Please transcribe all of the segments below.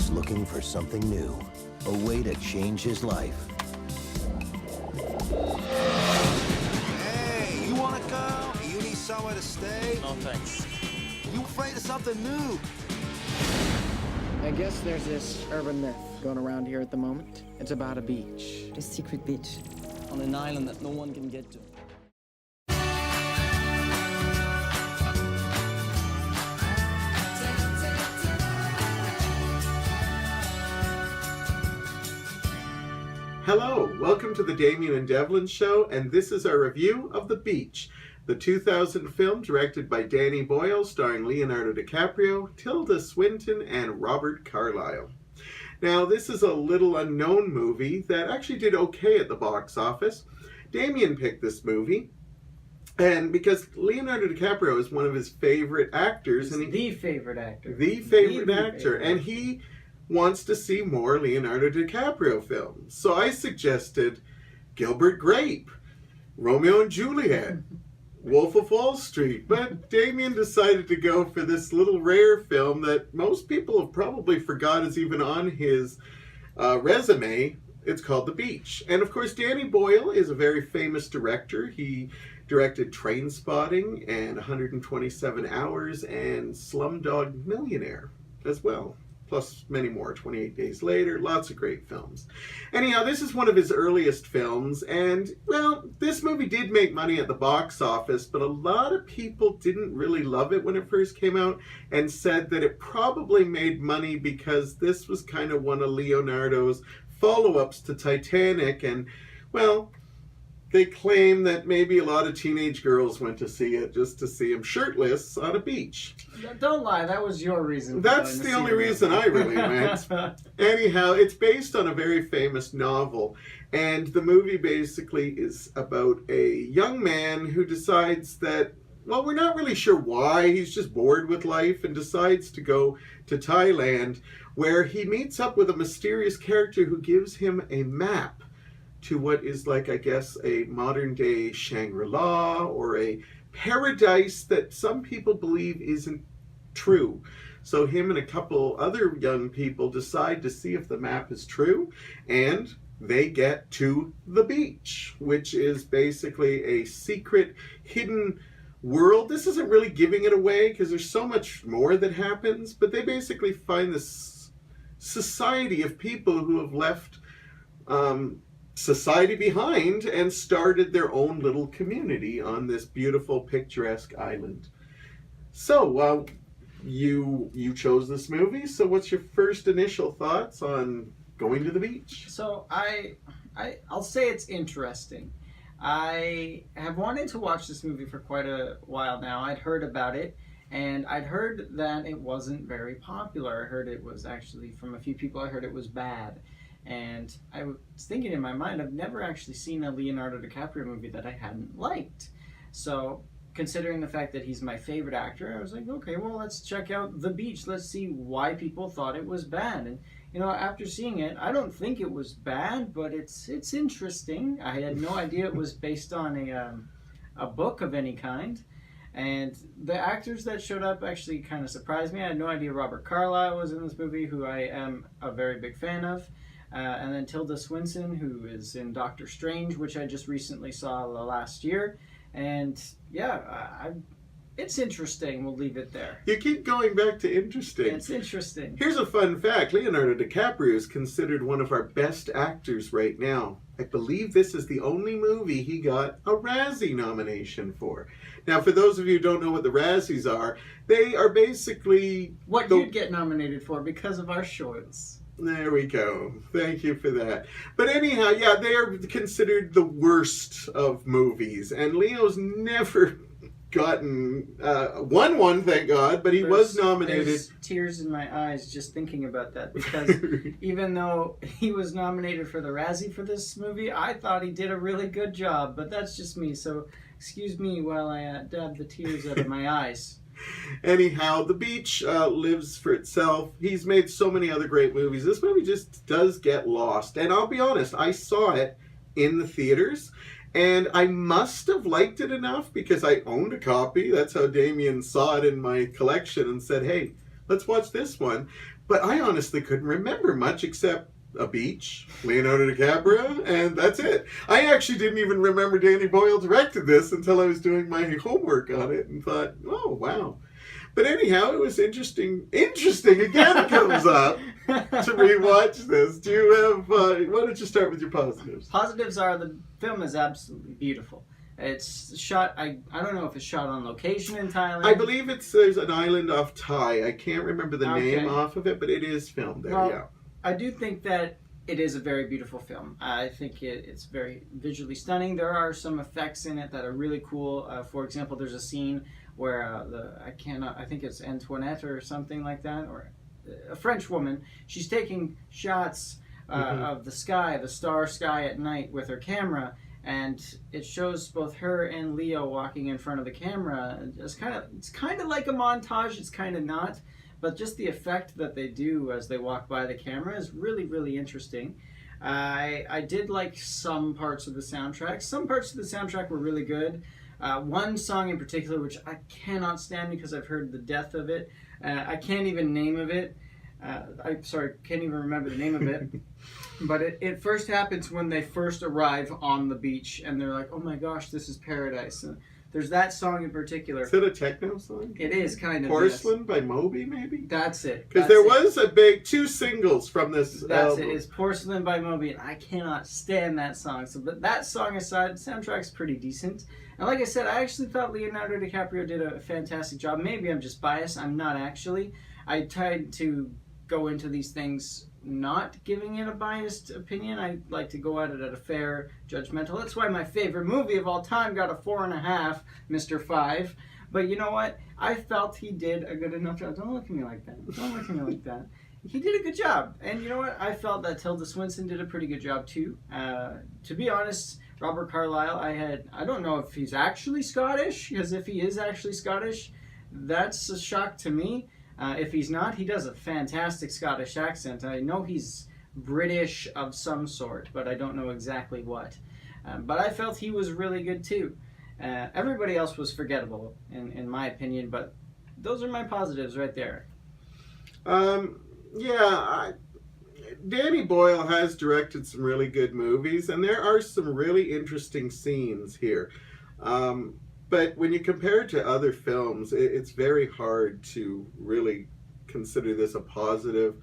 was looking for something new, a way to change his life. Hey, you wanna go? You need somewhere to stay? No, thanks. You afraid of something new? I guess there's this urban myth going around here at the moment. It's about a beach. A secret beach. On an island that no one can get to. Hello, welcome to the Damian and Devlin show, and this is our review of The Beach, the 2000 film directed by Danny Boyle, starring Leonardo DiCaprio, Tilda Swinton, and Robert Carlyle. Now, this is a little unknown movie that actually did okay at the box office. Damian picked this movie, and because Leonardo DiCaprio is one of his favorite actors, and the favorite actor, and he wants to see more Leonardo DiCaprio films. So I suggested Gilbert Grape, Romeo and Juliet, Wolf of Wall Street, but Damian decided to go for this little rare film that most people have probably forgot is even on his resume. It's called The Beach. And of course, Danny Boyle is a very famous director. He directed Trainspotting and 127 Hours and Slumdog Millionaire as well. Plus many more, 28 Days Later, lots of great films. Anyhow, this is one of his earliest films, and, well, this movie did make money at the box office, but a lot of people didn't really love it when it first came out, and said that it probably made money because this was kind of one of Leonardo's follow-ups to Titanic, and, well, they claim that maybe a lot of teenage girls went to see it just to see him shirtless on a beach. Don't lie, that was your reason. That's the only reason I really went. Anyhow, it's based on a very famous novel, and the movie basically is about a young man who decides that, well, we're not really sure why, he's just bored with life and decides to go to Thailand, where he meets up with a mysterious character who gives him a map to what is like, I guess, a modern-day Shangri-La or a paradise that some people believe isn't true. So him and a couple other young people decide to see if the map is true, and they get to the beach, which is basically a secret, hidden world. This isn't really giving it away because there's so much more that happens, but they basically find this society of people who have left society behind and started their own little community on this beautiful, picturesque island. So, you chose this movie, so what's your first initial thoughts on going to the beach? So I'll say it's interesting. I have wanted to watch this movie for quite a while now. I'd heard about it, and I'd heard that it wasn't very popular. I heard it was actually, from a few people, I heard it was bad. And I was thinking in my mind, I've never actually seen a Leonardo DiCaprio movie that I hadn't liked. So, considering the fact that he's my favorite actor, I was like, okay, well, let's check out The Beach. Let's see why people thought it was bad. And, you know, after seeing it, I don't think it was bad, but it's interesting. I had no idea it was based on a book of any kind. And the actors that showed up actually kind of surprised me. I had no idea Robert Carlyle was in this movie, who I am a very big fan of. And then Tilda Swinton, who is in Doctor Strange, which I just recently saw last year. And yeah, it's interesting. We'll leave it there. You keep going back to interesting. It's interesting. Here's a fun fact. Leonardo DiCaprio is considered one of our best actors right now. I believe this is the only movie he got a Razzie nomination for. Now, for those of you who don't know what the Razzies are, they are basically what you'd get nominated for because of our shorts. There we go. Thank you for that. But anyhow, yeah, they are considered the worst of movies. And Leo's never gotten won one, thank God, but he was nominated. There's tears in my eyes just thinking about that, because even though he was nominated for the Razzie for this movie, I thought he did a really good job, but that's just me. So excuse me while I dab the tears out of my eyes. Anyhow, The Beach lives for itself. He's made so many other great movies. This movie just does get lost. And I'll be honest, I saw it in the theaters, and I must have liked it enough because I owned a copy. That's how Damian saw it in my collection and said, hey, let's watch this one. But I honestly couldn't remember much except a beach, Leonardo DiCaprio, and that's it. I actually didn't even remember Danny Boyle directed this until I was doing my homework on it and thought, oh, wow. But anyhow, it was interesting. Interesting again comes up to rewatch this. Do you have, why don't you start with your positives? Positives are the film is absolutely beautiful. It's shot, I don't know if it's shot on location in Thailand. I believe there's an island off Thai. I can't remember the name off of it, but it is filmed there, well, yeah. I do think that it is a very beautiful film. I think it's very visually stunning. There are some effects in it that are really cool. For example, there's a scene where I think it's Antoinette or something like that, or a French woman. She's taking shots of the sky, the star sky at night with her camera, and it shows both her and Leo walking in front of the camera. It's kind of like a montage. It's kind of not, but just the effect that they do as they walk by the camera is really, really interesting. I did like some parts of the soundtrack. Some parts of the soundtrack were really good. One song in particular, which I cannot stand because I've heard the death of it. I can't even name of it. Can't even remember the name of it. But it first happens when they first arrive on the beach, and they're like, "Oh my gosh, this is paradise." And there's that song in particular. Is it a techno song? It is kind of. Porcelain by Moby, maybe? That's it. Because there was a big 2 singles from this That's album. it. It's Porcelain by Moby, and I cannot stand that song. So, but that song aside, the soundtrack's pretty decent. And like I said, I actually thought Leonardo DiCaprio did a fantastic job. Maybe I'm just biased. I'm not actually. I tried to go into these things not giving it a biased opinion. I like to go at it at a fair, judgmental. That's why my favorite movie of all time got a 4.5, Mr. 5. But you know what? I felt he did a good enough job. Don't look at me like that. Don't look at me like that. He did a good job. And you know what? I felt that Tilda Swinton did a pretty good job too. To be honest, Robert Carlyle, I don't know if he's actually Scottish, because if he is actually Scottish, that's a shock to me. If he's not, he does a fantastic Scottish accent. I know he's British of some sort, but I don't know exactly what. But I felt he was really good too. Everybody else was forgettable, in my opinion, but those are my positives right there. Danny Boyle has directed some really good movies, and there are some really interesting scenes here. But when you compare it to other films, it's very hard to really consider this a positive.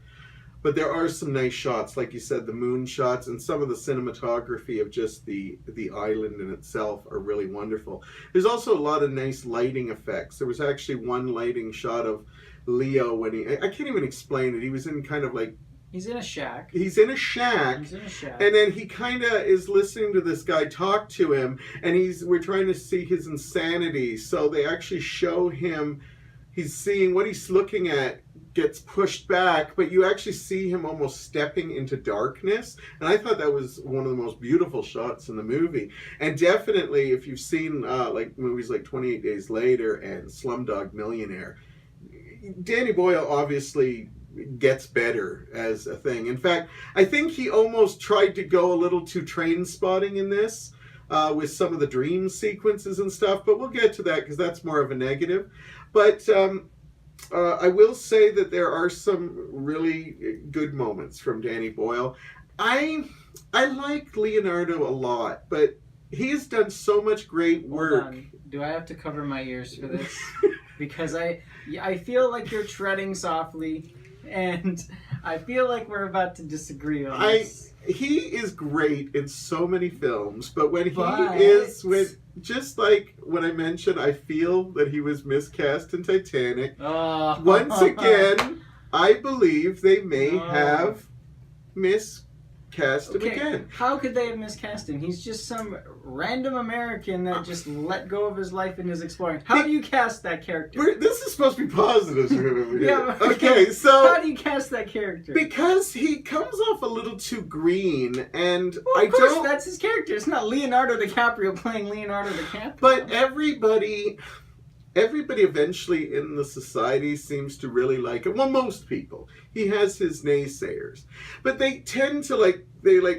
But there are some nice shots, like you said, the moon shots, and some of the cinematography of just the island in itself are really wonderful. There's also a lot of nice lighting effects. There was actually one lighting shot of Leo when I can't even explain it. He was in kind of like... He's in a shack. He's in a shack. And then he kind of is listening to this guy talk to him, and we're trying to see his insanity. So they actually show him, he's seeing what he's looking at gets pushed back, but you actually see him almost stepping into darkness. And I thought that was one of the most beautiful shots in the movie. And definitely, if you've seen like movies like 28 Days Later and Slumdog Millionaire, Danny Boyle obviously gets better as a thing. In fact, I think he almost tried to go a little too train spotting in this with some of the dream sequences and stuff, but we'll get to that because that's more of a negative. But I will say that there are some really good moments from Danny Boyle. I like Leonardo a lot, but he's done so much great work. Hold on. Do I have to cover my ears for this? Because I feel like you're treading softly, and I feel like we're about to disagree on this. He is great in so many films, but when he is with, just like when I mentioned, I feel that he was miscast in Titanic. Oh. Once again, I believe they may have miscast him again. How could they have miscast him? He's just some random American that just let go of his life and is exploring. How do you cast that character? This is supposed to be positive. Yeah, okay, so how do you cast that character? Because he comes off a little too green, and well, of course, that's his character. It's not Leonardo DiCaprio playing Leonardo DiCaprio. But everybody, everybody eventually in the society seems to really like him. Well, most people. He has his naysayers. But they tend to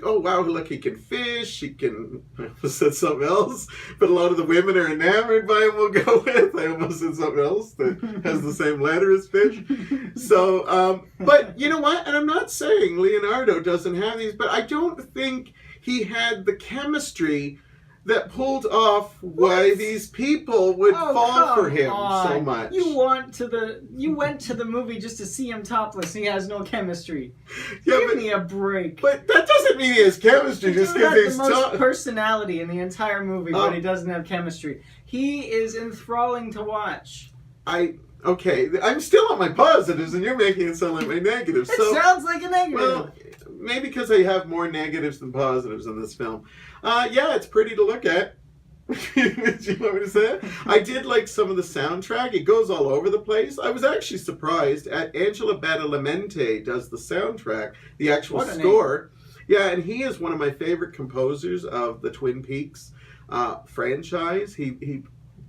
oh wow, look, he can fish, he can, I almost said something else, but a lot of the women are enamored by him, we'll go with. I almost said something else that has the same letter as fish. So, but you know what? And I'm not saying Leonardo doesn't have these, but I don't think he had the chemistry that pulled off why these people would fall for him so much. You went to the movie just to see him topless. He has no chemistry. Yeah, Give me a break. But that doesn't mean he has chemistry just because he's the most personality in the entire movie, but he doesn't have chemistry. He is enthralling to watch. Okay, I'm still on my positives, and you're making it sound like my negatives. It sounds like a negative. Well, maybe because I have more negatives than positives in this film. Yeah, it's pretty to look at. Do you want me to say it? I did like some of the soundtrack. It goes all over the place. I was actually surprised at Angelo Badalamenti does the soundtrack, the actual score. Yeah, and he is one of my favorite composers of the Twin Peaks franchise. He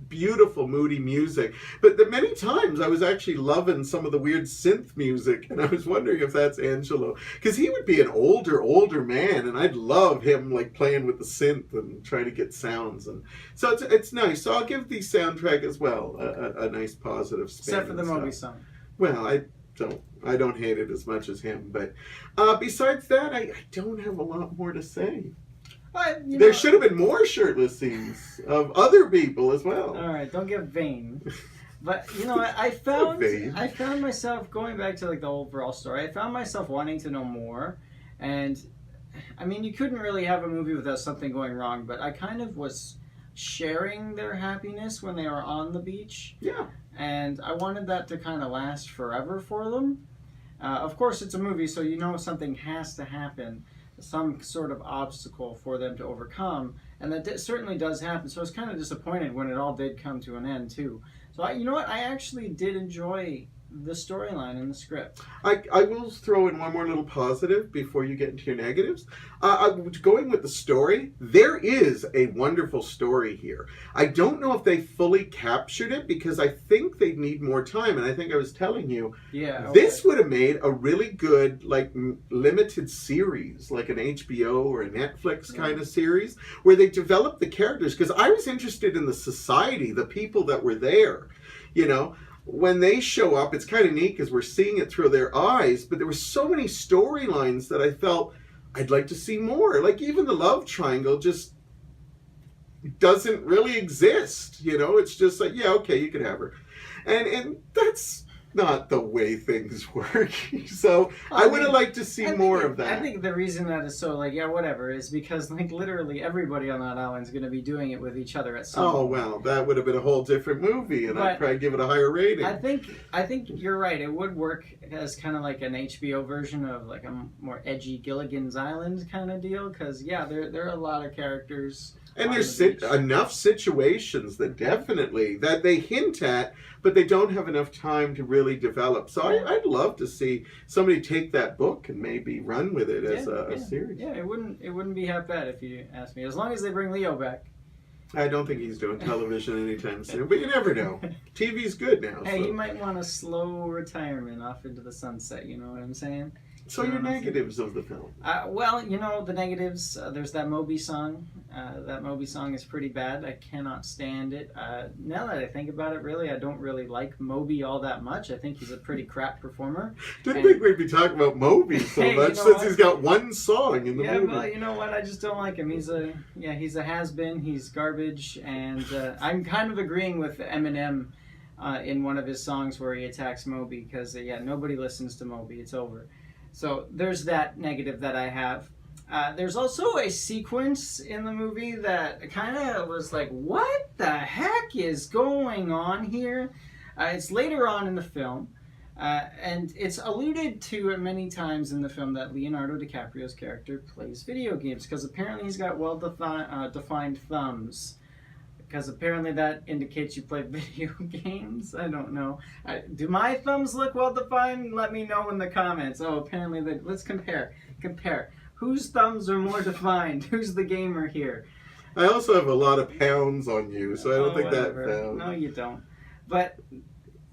beautiful, moody music. But the many times I was actually loving some of the weird synth music, and I was wondering if that's Angelo. Because he would be an older man, and I'd love him like playing with the synth and trying to get sounds. And so it's nice. So I'll give the soundtrack as well a nice positive spin. Except for the Moby Song. Well, I don't hate it as much as him. But besides that, I don't have a lot more to say. There should have been more shirtless scenes of other people as well. All right, don't get vain. But you know, I found myself going back to like the overall story. I found myself wanting to know more, and I mean, you couldn't really have a movie without something going wrong. But I kind of was sharing their happiness when they were on the beach. Yeah. And I wanted that to kind of last forever for them. Of course, it's a movie, so you know something has to happen. Some sort of obstacle for them to overcome, and that certainly does happen. So I was kind of disappointed when it all did come to an end too. So you know what? I actually did enjoy the storyline and the script. I will throw in one more little positive before you get into your negatives. Going with the story, there is a wonderful story here. I don't know if they fully captured it because I think they need more time. And I think I was telling you, this would have made a really good like limited series, like an HBO or a Netflix kind of series where they develop the characters. Because I was interested in the society, the people that were there, you know. When they show up, it's kind of neat because we're seeing it through their eyes, but there were so many storylines that I felt I'd like to see more. Like even the love triangle just doesn't really exist, you know? It's just like, yeah, okay, you could have her. And that's not the way things work. So I would have liked to see more of that. I think the reason that is so like, yeah, whatever, is because like literally everybody on that island is going to be doing it with each other at some point. Well, that would have been a whole different movie, and I'd probably give it a higher rating. I think you're right. It would work as kind of like an HBO version of like a more edgy Gilligans Island kind of deal, because yeah, there are a lot of characters. And there's enough situations that that they hint at, but they don't have enough time to really develop. So I'd love to see somebody take that book and maybe run with it as a series. Yeah, it wouldn't be half bad if you ask me. As long as they bring Leo back. I don't think he's doing television anytime soon, but you never know. TV's good now. Hey, he might want a slow retirement off into the sunset, you know what I'm saying? So your negatives of the film? Well, you know, the negatives, there's that Moby Song. That Moby Song is pretty bad. I cannot stand it. Now that I think about it, really, I don't really like Moby all that much. I think he's a pretty crap performer. Didn't think we'd be talking about Moby so much since he's got one song in the movie. Yeah, well, you know what? I just don't like him. He's a has-been. He's garbage. And I'm kind of agreeing with Eminem in one of his songs where he attacks Moby because, nobody listens to Moby. It's over. So there's that negative that I have. There's also a sequence in the movie that kind of was like, what the heck is going on here? It's later on in the film, and it's alluded to many times in the film that Leonardo DiCaprio's character plays video games, because apparently he's got well-defined thumbs. Because apparently that indicates you play video games. I don't know. Do my thumbs look well defined? Let me know in the comments. Oh, apparently let's compare. Whose thumbs are more defined? Who's the gamer here? I also have a lot of pounds on you, so I don't think that counts. No, you don't. But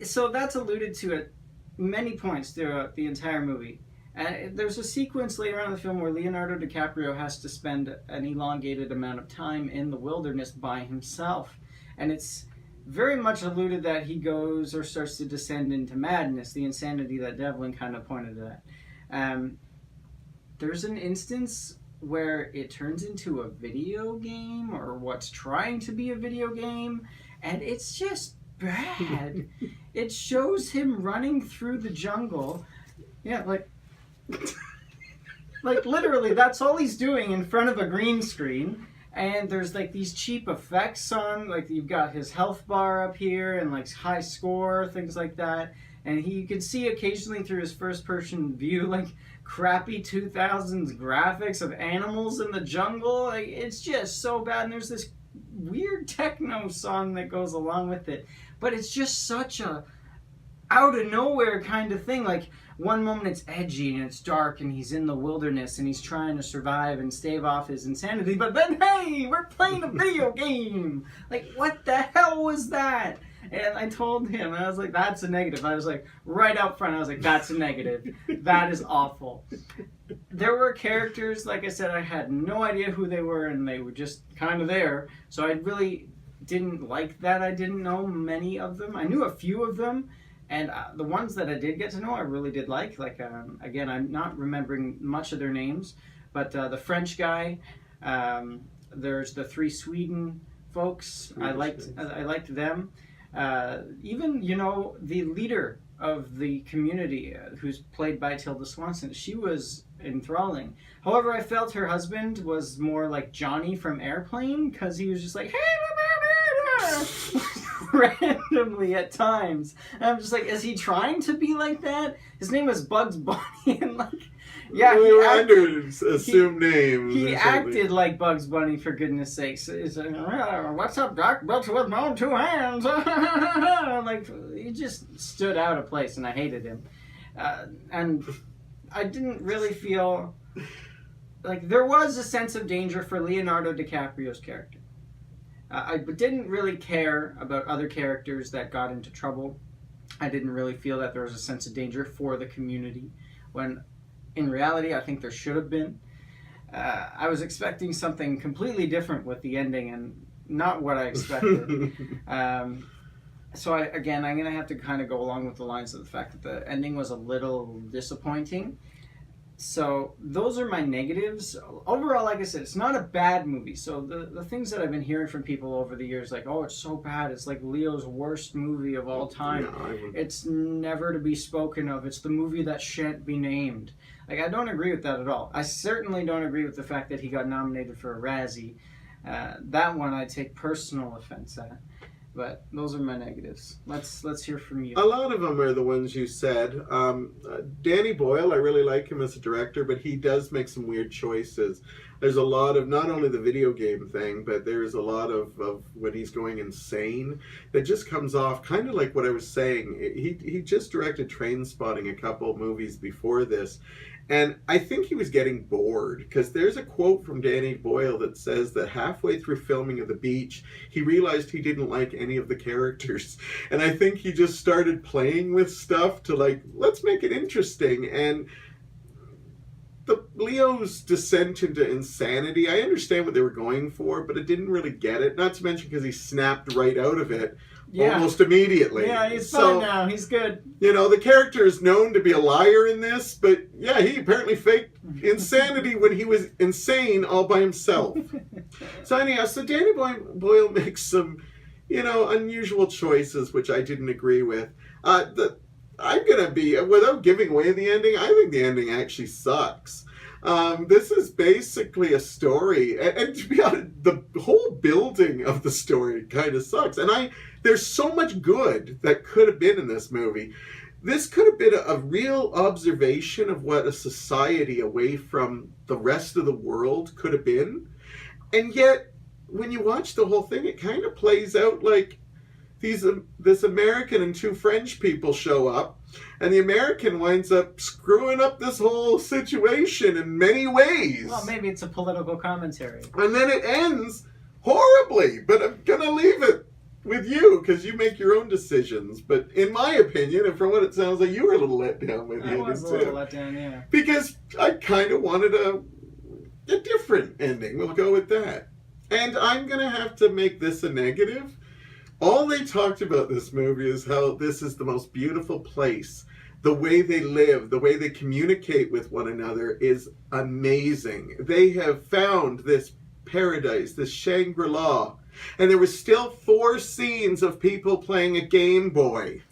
so that's alluded to at many points throughout the entire movie. And there's a sequence later on in the film where Leonardo DiCaprio has to spend an elongated amount of time in the wilderness by himself. And it's very much alluded that he goes or starts to descend into madness, the insanity that Devlin kind of pointed at. There's an instance where it turns into a video game, or what's trying to be a video game, and it's just bad. It shows him running through the jungle. Yeah, like literally, that's all he's doing in front of a green screen. And there's like these cheap effects on, like you've got his health bar up here and like high score, things like that. And you can see occasionally through his first person view like crappy 2000s graphics of animals in the jungle. Like, it's just so bad. And there's this weird techno song that goes along with it. But it's just such a out of nowhere kind of thing. Like, one moment it's edgy and it's dark and he's in the wilderness and he's trying to survive and stave off his insanity, but then, hey, we're playing a video game! Like, what the hell was that? And I told him, I was like, that's a negative. I was like, right out front, I was like, that's a negative. That is awful. There were characters, like I said, I had no idea who they were and they were just kind of there. So I really didn't like that. I didn't know many of them. I knew a few of them. And the ones that I did get to know, I really did like. Like, again, I'm not remembering much of their names, but the French guy, there's the three Sweden folks. I liked them. Even, you know, the leader of the community, who's played by Tilda Swinton, she was enthralling. However, I felt her husband was more like Johnny from Airplane, because he was just like, hey, randomly at times. And I'm just like, is he trying to be like that? His name was Bugs Bunny, and like, yeah, we were under assumed names. He acted like Bugs Bunny, for goodness sakes. He's like, what's up, Doc? Bugs with my own two hands. Like, he just stood out of place, and I hated him. And I didn't really feel like there was a sense of danger for Leonardo DiCaprio's character. I didn't really care about other characters that got into trouble. I didn't really feel that there was a sense of danger for the community, when in reality I think there should have been. I was expecting something completely different with the ending, and not what I expected. So I'm going to have to kind of go along with the lines of the fact that the ending was a little disappointing. So those are my negatives. Overall, like I said, it's not a bad movie. So the things that I've been hearing from people over the years, like, oh, it's so bad, it's like Leo's worst movie of all time. It's never to be spoken of. It's the movie that shan't be named. Like, I don't agree with that at all. I certainly don't agree with the fact that he got nominated for a Razzie. That one I take personal offense at. But those are my negatives. Let's hear from you. A lot of them are the ones you said. Danny Boyle, I really like him as a director, but he does make some weird choices. There's a lot of, not only the video game thing, but there's a lot of when he's going insane that just comes off kind of like what I was saying. He just directed Trainspotting a couple of movies before this. And I think he was getting bored, because there's a quote from Danny Boyle that says that halfway through filming of The Beach, he realized he didn't like any of the characters. And I think he just started playing with stuff to like, let's make it interesting. And Leo's descent into insanity, I understand what they were going for, but I didn't really get it. Not to mention because he snapped right out of it. Yeah. Almost immediately. Yeah, he's fine now. He's good. You know, the character is known to be a liar in this, but yeah, he apparently faked insanity when he was insane all by himself. So anyhow, so Danny Boyle makes some, you know, unusual choices, which I didn't agree with. I'm going to be, without giving away the ending, I think the ending actually sucks. This is basically a story, and to be honest, the whole building of the story kind of sucks. And there's so much good that could have been in this movie. This could have been a real observation of what a society away from the rest of the world could have been. And yet, when you watch the whole thing, it kind of plays out like this American and two French people show up, and the American winds up screwing up this whole situation in many ways. Well, maybe it's a political commentary. And then it ends horribly, but I'm going to leave it with you because you make your own decisions. But in my opinion, and from what it sounds like, you were a little let down with the I ending was a too. little let down, yeah. Because I kind of wanted a different ending. We'll go with that. And I'm going to have to make this a negative. All they talked about this movie is how this is the most beautiful place. The way they live, the way they communicate with one another is amazing. They have found this paradise, this Shangri-La. And there were still 4 scenes of people playing a Game Boy.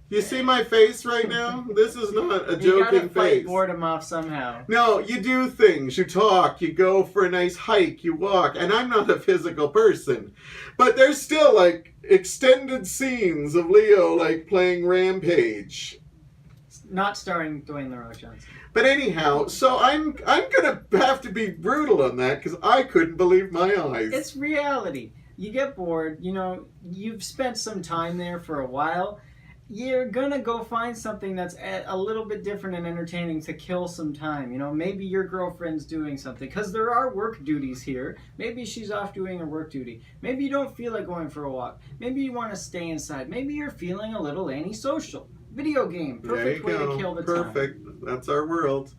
You see my face right now? This is not a joking You gotta fight face. boredom off somehow. No, you do things. You talk. You go for a nice hike. You walk. And I'm not a physical person. But there's still, like, extended scenes of Leo, like, playing Rampage. Not starring Dwayne The Rock Johnson. But anyhow, so I'm going to have to be brutal on that because I couldn't believe my eyes. It's reality. You get bored. You know, you've spent some time there for a while. You're gonna go find something that's a little bit different and entertaining to kill some time. You know, maybe your girlfriend's doing something, because there are work duties here. Maybe she's off doing her work duty. Maybe you don't feel like going for a walk. Maybe you want to stay inside. Maybe you're feeling a little antisocial. Video game, perfect way to kill the time. Perfect. That's our world.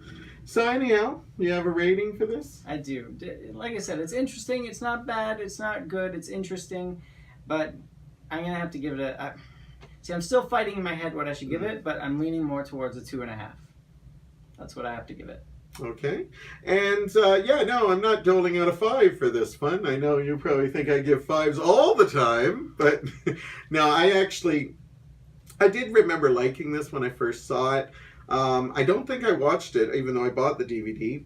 So anyhow, you have a rating for this? I do. Like I said, it's interesting. It's not bad. It's not good. It's interesting. But I'm going to have to give it a... See, I'm still fighting in my head what I should give it, but I'm leaning more towards a 2.5. That's what I have to give it. Okay. And, yeah, no, I'm not doling out a 5 for this one. I know you probably think I give 5s all the time, but no, I did remember liking this when I first saw it. I don't think I watched it, even though I bought the DVD.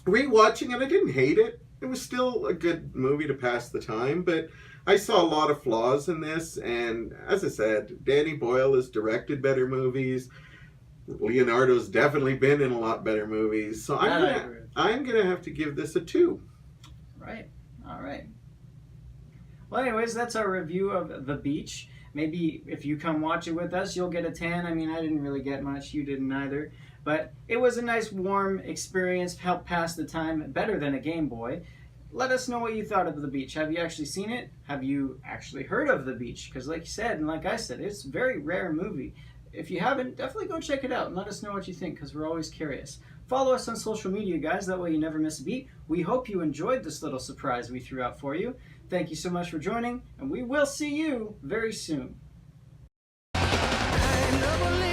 Rewatching it, I didn't hate it. It was still a good movie to pass the time, but I saw a lot of flaws in this, and as I said, Danny Boyle has directed better movies. Leonardo's definitely been in a lot better movies, so I'm gonna have to give this a 2. Right. All right. Well, anyways, that's our review of The Beach. Maybe if you come watch it with us, you'll get a 10. I mean, I didn't really get much. You didn't either. But it was a nice, warm experience. Helped pass the time better than a Game Boy. Let us know what you thought of The Beach. Have you actually seen it? Have you actually heard of The Beach? Because like you said, and like I said, it's a very rare movie. If you haven't, definitely go check it out and let us know what you think, because we're always curious. Follow us on social media, guys. That way you never miss a beat. We hope you enjoyed this little surprise we threw out for you. Thank you so much for joining, and we will see you very soon. I ain't never